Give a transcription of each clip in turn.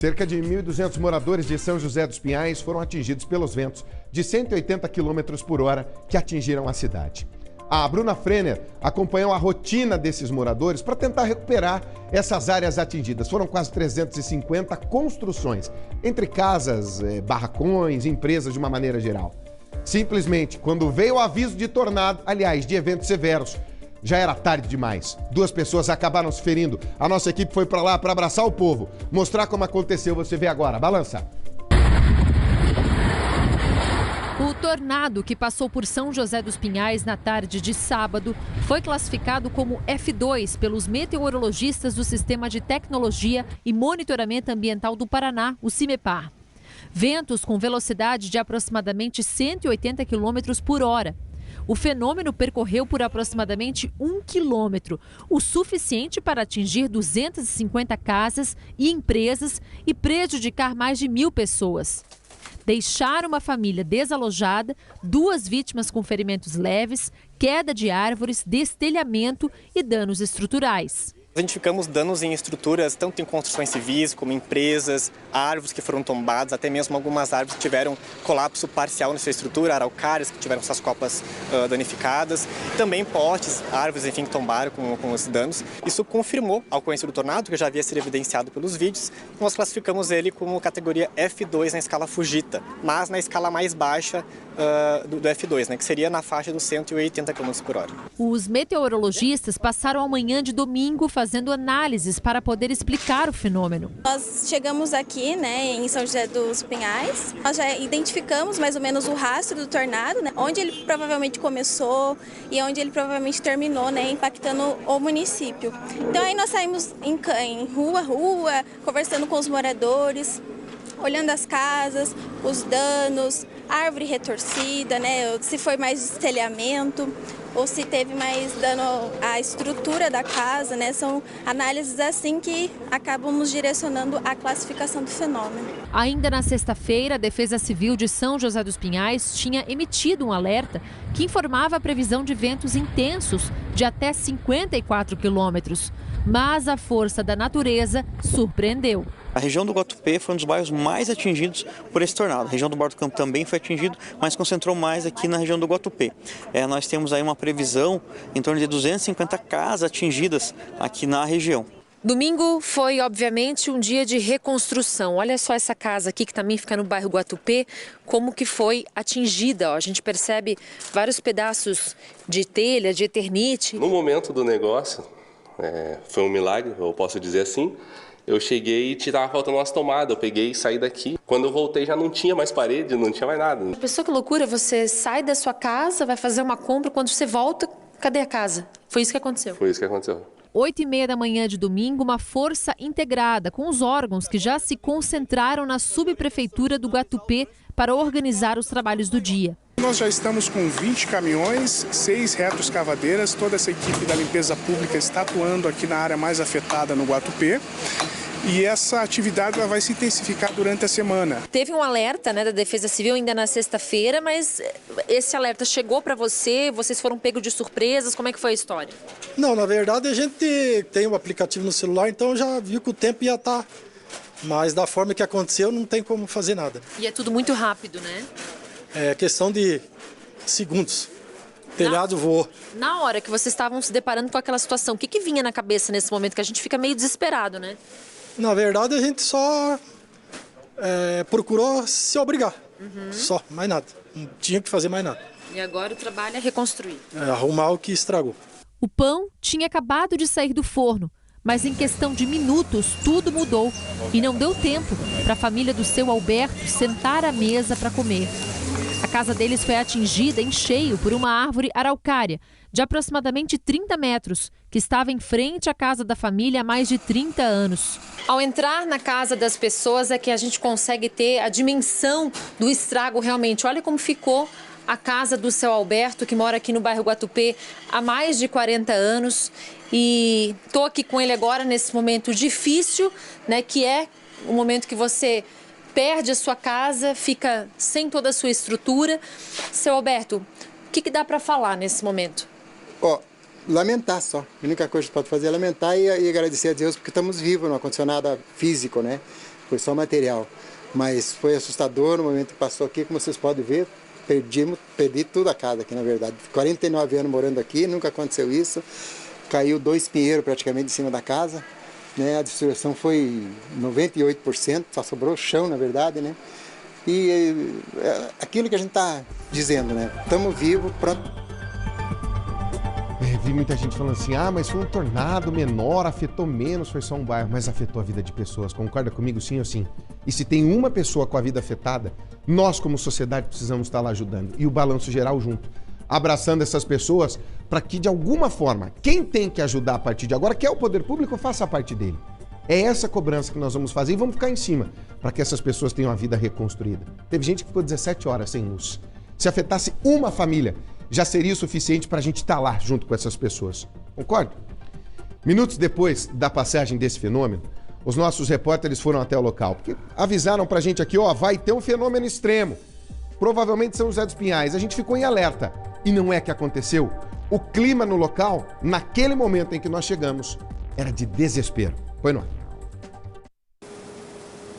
Cerca de 1.200 moradores de São José dos Pinhais foram atingidos pelos ventos de 180 km por hora que atingiram a cidade. A Bruna Frenner acompanhou a rotina desses moradores para tentar recuperar essas áreas atingidas. Foram quase 350 construções, entre casas, barracões, empresas de uma maneira geral. Simplesmente, quando veio o aviso de tornado, aliás, de eventos severos, já era tarde demais. 2 pessoas acabaram se ferindo. A nossa equipe foi para lá para abraçar o povo, mostrar como aconteceu. Você vê agora. Balança. O tornado que passou por São José dos Pinhais na tarde de sábado foi classificado como F2 pelos meteorologistas do Sistema de Tecnologia e Monitoramento Ambiental do Paraná, o CIMEPAR. Ventos com velocidade de aproximadamente 180 km por hora. O fenômeno percorreu por aproximadamente 1 quilômetro, o suficiente para atingir 250 casas e empresas e prejudicar mais de 1.000 pessoas. Deixar uma família desalojada, 2 vítimas com ferimentos leves, queda de árvores, destelhamento e danos estruturais. Identificamos danos em estruturas, tanto em construções civis, como empresas, árvores que foram tombadas, até mesmo algumas árvores que tiveram colapso parcial na sua estrutura, araucárias que tiveram suas copas danificadas, também postes, árvores, enfim, que tombaram com os danos. Isso confirmou a ocorrência do tornado, que já havia sido evidenciado pelos vídeos. Nós classificamos ele como categoria F2 na escala Fujita, mas na escala mais baixa do F2, né, que seria na faixa dos 180 km por hora. Os meteorologistas passaram a manhã de domingo fazendo análises para poder explicar o fenômeno. Nós chegamos aqui, né, em São José dos Pinhais. Nós já identificamos mais ou menos o rastro do tornado, né, onde ele provavelmente começou e onde ele provavelmente terminou, né, impactando o município. Então aí nós saímos em rua, conversando com os moradores, olhando as casas, os danos, árvore retorcida, né, se foi mais destelhamento ou se teve mais dano à estrutura da casa, né? São análises assim que acabam nos direcionando à classificação do fenômeno. Ainda na sexta-feira, a Defesa Civil de São José dos Pinhais tinha emitido um alerta que informava a previsão de ventos intensos de até 54 quilômetros. Mas a força da natureza surpreendeu. A região do Guatupê foi um dos bairros mais atingidos por esse tornado. A região do Bordo do Campo também foi atingido, mas concentrou mais aqui na região do Guatupê. Nós temos aí uma previsão em torno de 250 casas atingidas aqui na região. Domingo foi, obviamente, um dia de reconstrução. Olha só essa casa aqui, que também fica no bairro Guatupê, como que foi atingida. A gente percebe vários pedaços de telha, de eternite. No momento do negócio, foi um milagre, eu posso dizer assim. Eu cheguei e estava faltando umas tomadas, eu peguei e saí daqui. Quando eu voltei já não tinha mais parede, não tinha mais nada. Pessoa, que loucura, você sai da sua casa, vai fazer uma compra, quando você volta, cadê a casa? Foi isso que aconteceu? Foi isso que aconteceu. 8h30 da manhã de domingo, uma força integrada com os órgãos que já se concentraram na subprefeitura do Guatupê para organizar os trabalhos do dia. Nós já estamos com 20 caminhões, 6 retroescavadeiras, toda essa equipe da limpeza pública está atuando aqui na área mais afetada no Guatupê. E essa atividade vai se intensificar durante a semana. Teve um alerta, né, da Defesa Civil ainda na sexta-feira, mas esse alerta chegou para você? Vocês foram pegos de surpresas? Como é que foi a história? Não, na verdade a gente tem um aplicativo no celular, então já viu que o tempo ia estar. Mas da forma que aconteceu não tem como fazer nada. E é tudo muito rápido, né? É questão de segundos. O telhado voou. Na hora que vocês estavam se deparando com aquela situação, o que vinha na cabeça nesse momento que a gente fica meio desesperado, né? Na verdade, a gente só procurou se obrigar. Só, mais nada. Não tinha que fazer mais nada. E agora o trabalho é reconstruir. Arrumar o que estragou. O pão tinha acabado de sair do forno, mas em questão de minutos tudo mudou. E não deu tempo para a família do seu Alberto sentar à mesa para comer. A casa deles foi atingida em cheio por uma árvore araucária de aproximadamente 30 metros, que estava em frente à casa da família há mais de 30 anos. Ao entrar na casa das pessoas é que a gente consegue ter a dimensão do estrago realmente. Olha como ficou a casa do seu Alberto, que mora aqui no bairro Guatupê há mais de 40 anos. E estou aqui com ele agora nesse momento difícil, né, que é o momento que você perde a sua casa, fica sem toda a sua estrutura. Seu Alberto, o que dá para falar nesse momento? Lamentar só. A única coisa que pode fazer é lamentar e agradecer a Deus porque estamos vivos, não aconteceu nada físico, né? foi só material. Mas foi assustador no momento que passou aqui, como vocês podem ver, perdi tudo a casa aqui, na verdade. 49 anos morando aqui, nunca aconteceu isso. Caiu 2 pinheiros praticamente em cima da casa, né? A destruição foi 98%, só sobrou chão, na verdade, né? E aquilo que a gente está dizendo, né? Estamos vivos, pronto. Vi muita gente falando assim, mas foi um tornado menor, afetou menos, foi só um bairro, mas afetou a vida de pessoas. Concorda comigo, sim ou sim? E se tem uma pessoa com a vida afetada, nós como sociedade precisamos estar lá ajudando. E o Balanço Geral junto, abraçando essas pessoas para que de alguma forma, quem tem que ajudar a partir de agora, que é o poder público, faça a parte dele. É essa cobrança que nós vamos fazer e vamos ficar em cima para que essas pessoas tenham a vida reconstruída. Teve gente que ficou 17 horas sem luz. Se afetasse uma família, já seria o suficiente para a gente estar lá junto com essas pessoas. Concorda? Minutos depois da passagem desse fenômeno, os nossos repórteres foram até o local, porque avisaram para a gente aqui, vai ter um fenômeno extremo. Provavelmente São José dos Pinhais. A gente ficou em alerta. E não é que aconteceu. O clima no local, naquele momento em que nós chegamos, era de desespero. Foi não?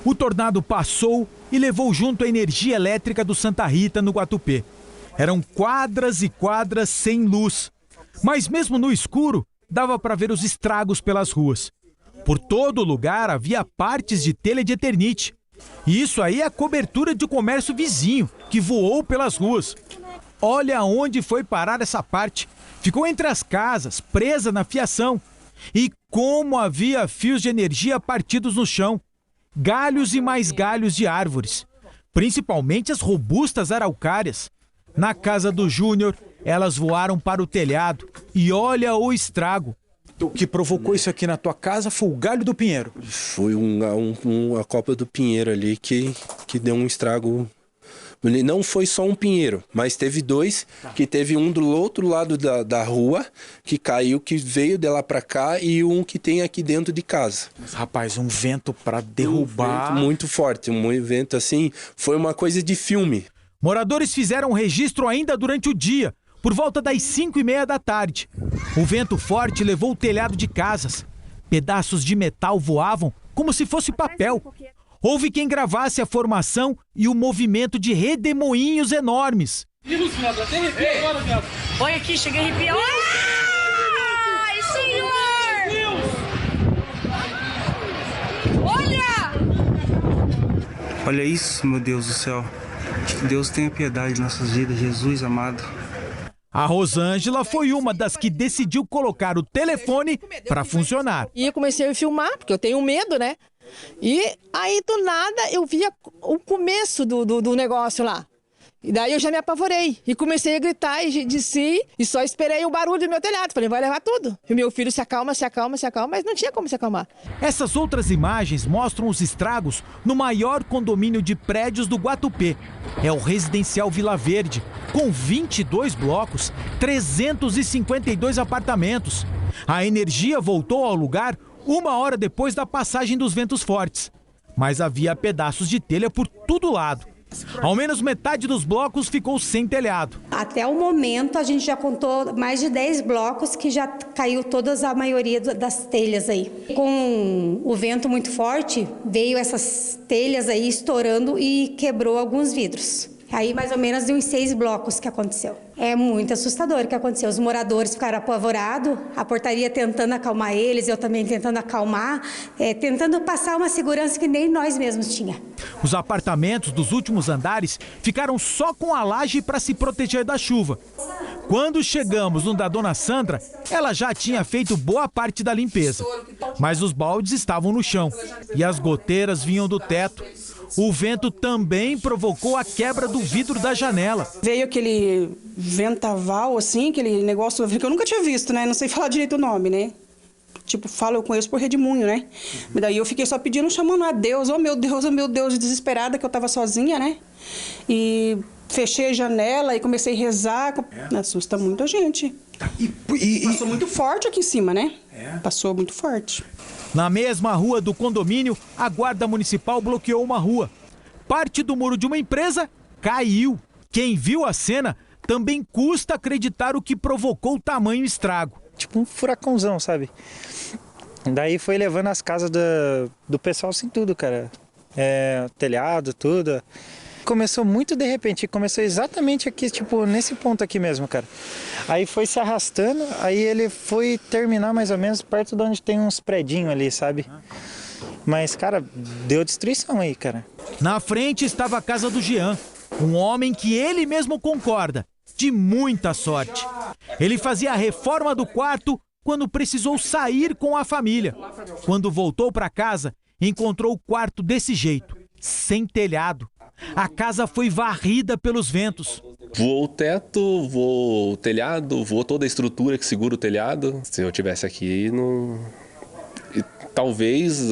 O tornado passou e levou junto a energia elétrica do Santa Rita, no Guatupê. Eram quadras e quadras sem luz. Mas mesmo no escuro, dava para ver os estragos pelas ruas. Por todo lugar havia partes de telha de Eternite. E isso aí é a cobertura de comércio vizinho, que voou pelas ruas. Olha onde foi parar essa parte. Ficou entre as casas, presa na fiação. E como havia fios de energia partidos no chão. Galhos e mais galhos de árvores. Principalmente as robustas araucárias. Na casa do Júnior, elas voaram para o telhado e olha o estrago. O que provocou isso aqui na tua casa foi o galho do pinheiro? Foi a copa do pinheiro ali que deu um estrago. Não foi só um pinheiro, mas teve 2, que teve um do outro lado da rua, que caiu, que veio de lá para cá, e um que tem aqui dentro de casa. Mas, rapaz, um vento para derrubar... Um vento muito forte, um vento assim, foi uma coisa de filme. Moradores fizeram registro ainda durante o dia, por volta das 5:30 da tarde. O vento forte levou o telhado de casas. Pedaços de metal voavam como se fosse papel. Houve quem gravasse a formação e o movimento de redemoinhos enormes. Olha aqui, cheguei a arrepiar. Ai, senhor! Olha! Olha isso, meu Deus do céu. Deus tenha piedade de nossas vidas, Jesus amado. A Rosângela foi uma das que decidiu colocar o telefone para funcionar. E eu comecei a filmar, porque eu tenho medo, né? E aí, do nada, eu via o começo do negócio lá. E daí eu já me apavorei. E comecei a gritar e disse, e só esperei o barulho do meu telhado. Falei, vai levar tudo. E meu filho se acalma, mas não tinha como se acalmar. Essas outras imagens mostram os estragos no maior condomínio de prédios do Guatupê. É o Residencial Vila Verde, com 22 blocos, 352 apartamentos. A energia voltou ao lugar 1 hora depois da passagem dos ventos fortes. Mas havia pedaços de telha por todo lado. Ao menos metade dos blocos ficou sem telhado. Até o momento, a gente já contou mais de 10 blocos que já caiu a maioria das telhas aí. Com o vento muito forte, veio essas telhas aí estourando e quebrou alguns vidros. Aí mais ou menos de uns 6 blocos que aconteceu. É muito assustador o que aconteceu. Os moradores ficaram apavorados, a portaria tentando acalmar eles, eu também tentando acalmar, tentando passar uma segurança que nem nós mesmos tinha. Os apartamentos dos últimos andares ficaram só com a laje para se proteger da chuva. Quando chegamos no da dona Sandra, ela já tinha feito boa parte da limpeza. Mas os baldes estavam no chão e as goteiras vinham do teto. O vento também provocou a quebra do vidro da janela. Veio aquele ventaval, assim, aquele negócio que eu nunca tinha visto, né? Não sei falar direito o nome, né? Tipo, eu conheço por redemoinho, né? Mas daí eu fiquei só pedindo, chamando a Deus, oh meu Deus, desesperada, que eu tava sozinha, né? E fechei a janela e comecei a rezar. Assusta muito a gente. Passou muito forte aqui em cima, né? Passou muito forte. Na mesma rua do condomínio, a guarda municipal bloqueou uma rua. Parte do muro de uma empresa caiu. Quem viu a cena também custa acreditar o que provocou o tamanho estrago. Tipo um furacãozão, sabe? Daí foi levando as casas do pessoal assim tudo, cara. telhado, tudo. Começou muito de repente, começou exatamente aqui, tipo, nesse ponto aqui mesmo, cara. Aí foi se arrastando, aí ele foi terminar mais ou menos perto de onde tem uns predinhos ali, sabe? Mas, cara, deu destruição aí, cara. Na frente estava a casa do Jean, um homem que ele mesmo concorda, de muita sorte. Ele fazia a reforma do quarto quando precisou sair com a família. Quando voltou para casa, encontrou o quarto desse jeito, sem telhado. A casa foi varrida pelos ventos. Voou o teto, voou o telhado, voou toda a estrutura que segura o telhado. Se eu tivesse aqui, não... E talvez,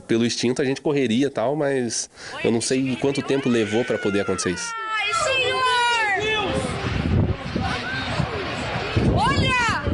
pelo instinto, a gente correria e tal, mas eu não sei quanto tempo levou para poder acontecer isso. Ai, Senhor! Olha!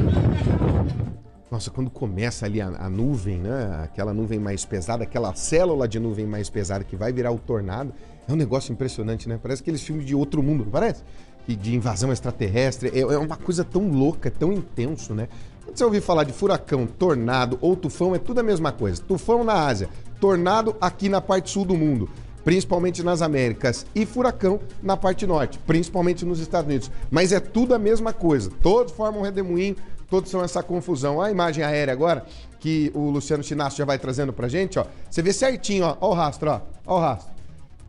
Nossa, quando começa ali a nuvem, né? Aquela nuvem mais pesada, aquela célula de nuvem mais pesada que vai virar o tornado, é um negócio impressionante, né? Parece aqueles filmes de outro mundo, não parece? De invasão extraterrestre. É uma coisa tão louca, tão intenso, né? Quando você ouvir falar de furacão, tornado ou tufão, é tudo a mesma coisa. Tufão na Ásia, tornado aqui na parte sul do mundo, principalmente nas Américas, e furacão na parte norte, principalmente nos Estados Unidos. Mas é tudo a mesma coisa. Todos formam um redemoinho, todos são essa confusão. Olha a imagem aérea agora, que o Luciano Chinasso já vai trazendo pra gente, ó. Você vê certinho, ó. Ó o rastro, ó. Ó o rastro.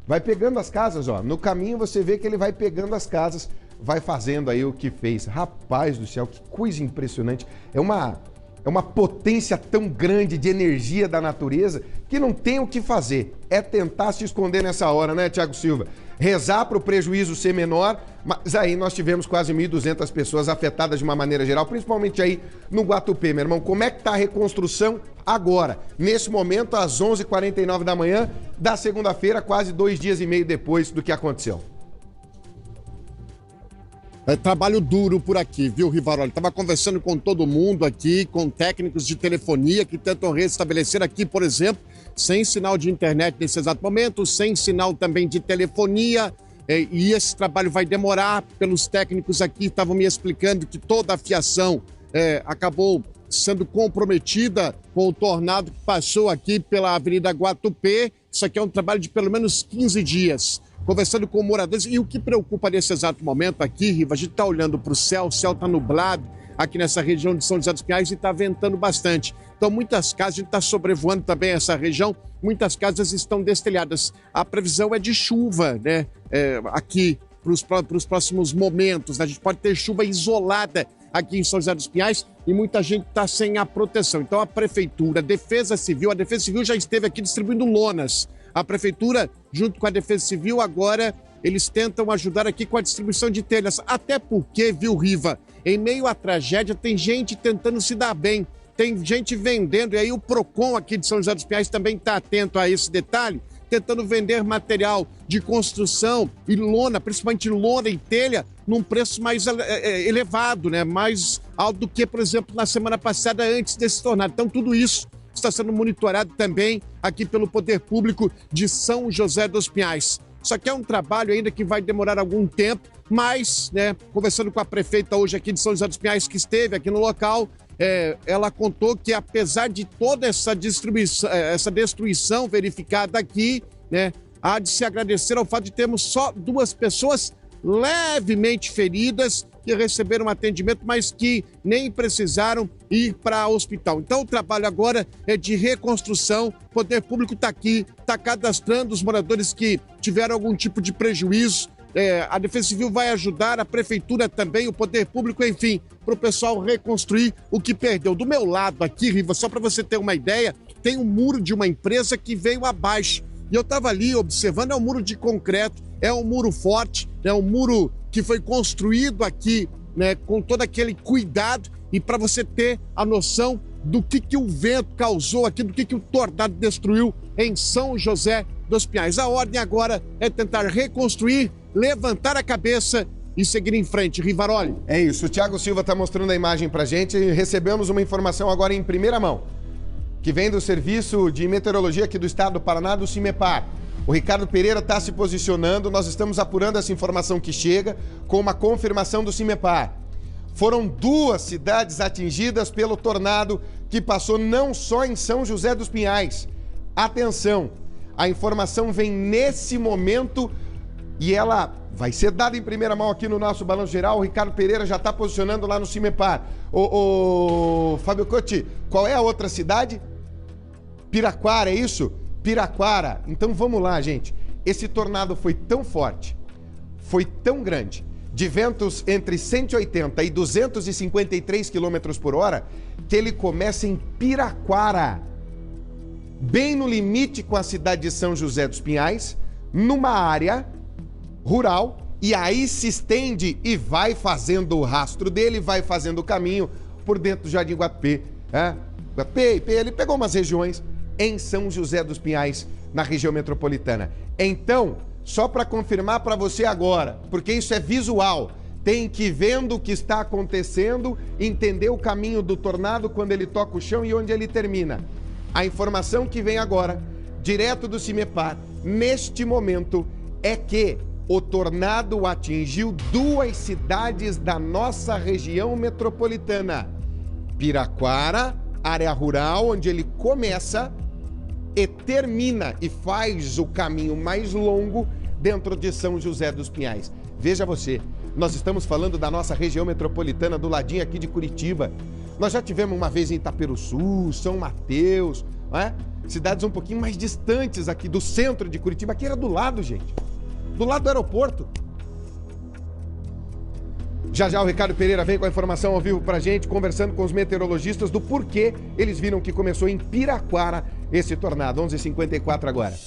Vai pegando as casas, ó. No caminho você vê que ele vai pegando as casas, vai fazendo aí o que fez. Rapaz do céu, que coisa impressionante. É uma potência tão grande de energia da natureza que não tem o que fazer. É tentar se esconder nessa hora, né, Thiago Silva? Rezar para o prejuízo ser menor, mas aí nós tivemos quase 1.200 pessoas afetadas de uma maneira geral, principalmente aí no Guatupê, meu irmão. Como é que tá a reconstrução agora, nesse momento, às 11h49 da manhã da segunda-feira, quase 2 dias e meio depois do que aconteceu? É trabalho duro por aqui, viu, Rivaroli? Estava conversando com todo mundo aqui, com técnicos de telefonia que tentam restabelecer aqui, por exemplo, sem sinal de internet nesse exato momento, sem sinal também de telefonia. E esse trabalho vai demorar. Pelos técnicos aqui estavam me explicando que toda a fiação acabou sendo comprometida com o tornado que passou aqui pela Avenida Guatupê. Isso aqui é um trabalho de pelo menos 15 dias. Conversando com moradores, e o que preocupa nesse exato momento aqui, Riva, a gente está olhando para o céu está nublado aqui nessa região de São José dos Pinhais e está ventando bastante. Então muitas casas, a gente está sobrevoando também essa região, muitas casas estão destelhadas. A previsão é de chuva, né, aqui para os próximos momentos. A gente pode ter chuva isolada aqui em São José dos Pinhais e muita gente está sem a proteção. Então a Prefeitura, a Defesa Civil já esteve aqui distribuindo lonas. A Prefeitura, junto com a Defesa Civil, agora eles tentam ajudar aqui com a distribuição de telhas. Até porque, viu, Riva, em meio à tragédia tem gente tentando se dar bem, tem gente vendendo, e aí o PROCON aqui de São José dos Pinhais também está atento a esse detalhe, tentando vender material de construção e lona, principalmente lona e telha, num preço mais elevado, né? Mais alto do que, por exemplo, na semana passada, antes desse tornado. Então, tudo isso está sendo monitorado também aqui pelo Poder Público de São José dos Pinhais. Só que é um trabalho ainda que vai demorar algum tempo, mas, né, conversando com a prefeita hoje aqui de São José dos Pinhais, que esteve aqui no local, ela contou que apesar de toda essa destruição verificada aqui, né, há de se agradecer ao fato de termos só 2 pessoas levemente feridas que receberam atendimento, mas que nem precisaram ir para o hospital. Então o trabalho agora é de reconstrução. O Poder Público está aqui, está cadastrando os moradores que tiveram algum tipo de prejuízo. A Defesa Civil vai ajudar, a Prefeitura também, o Poder Público, enfim, para o pessoal reconstruir o que perdeu. Do meu lado aqui, Riva, só para você ter uma ideia, tem um muro de uma empresa que veio abaixo. E eu estava ali observando, é um muro de concreto, é um muro forte, é um muro que foi construído aqui, né, com todo aquele cuidado, e para você ter a noção do que o vento causou aqui, do que o tornado destruiu em São José dos Pinhais. A ordem agora é tentar reconstruir, levantar a cabeça e seguir em frente. Rivaroli. É isso, o Thiago Silva está mostrando a imagem para a gente e recebemos uma informação agora em primeira mão, que vem do Serviço de Meteorologia aqui do Estado do Paraná, do CIMEPAR. O Ricardo Pereira está se posicionando, nós estamos apurando essa informação que chega com uma confirmação do CIMEPAR. Foram 2 cidades atingidas pelo tornado que passou não só em São José dos Pinhais. Atenção, A informação vem nesse momento e ela vai ser dada em primeira mão aqui no nosso Balanço Geral. O Ricardo Pereira já está posicionando lá no Cimepar. Ô, Fábio Cotti, qual é a outra cidade? Piraquara, é isso? Piraquara. Então vamos lá, gente. Esse tornado foi tão forte, foi tão grande, de ventos entre 180 e 253 km por hora, que ele começa em Piraquara, bem no limite com a cidade de São José dos Pinhais, numa área rural, e aí se estende e vai fazendo o rastro dele, vai fazendo o caminho por dentro do Jardim Guatupê. Guatupê, ele pegou umas regiões em São José dos Pinhais, na região metropolitana. Então, só para confirmar para você agora, porque isso é visual, tem que ir vendo o que está acontecendo, entender o caminho do tornado quando ele toca o chão e onde ele termina. A informação que vem agora, direto do Cimepar, neste momento, é que o tornado atingiu 2 cidades da nossa região metropolitana. Piraquara, área rural, onde ele começa e termina e faz o caminho mais longo dentro de São José dos Pinhais. Veja você, nós estamos falando da nossa região metropolitana, do ladinho aqui de Curitiba. Nós já tivemos uma vez em Itaperuçu, São Mateus, não é? Cidades um pouquinho mais distantes aqui do centro de Curitiba. Aqui era do lado, gente. Do lado do aeroporto. Já já o Ricardo Pereira vem com a informação ao vivo pra gente, conversando com os meteorologistas do porquê eles viram que começou em Piraquara esse tornado. 11h54 agora.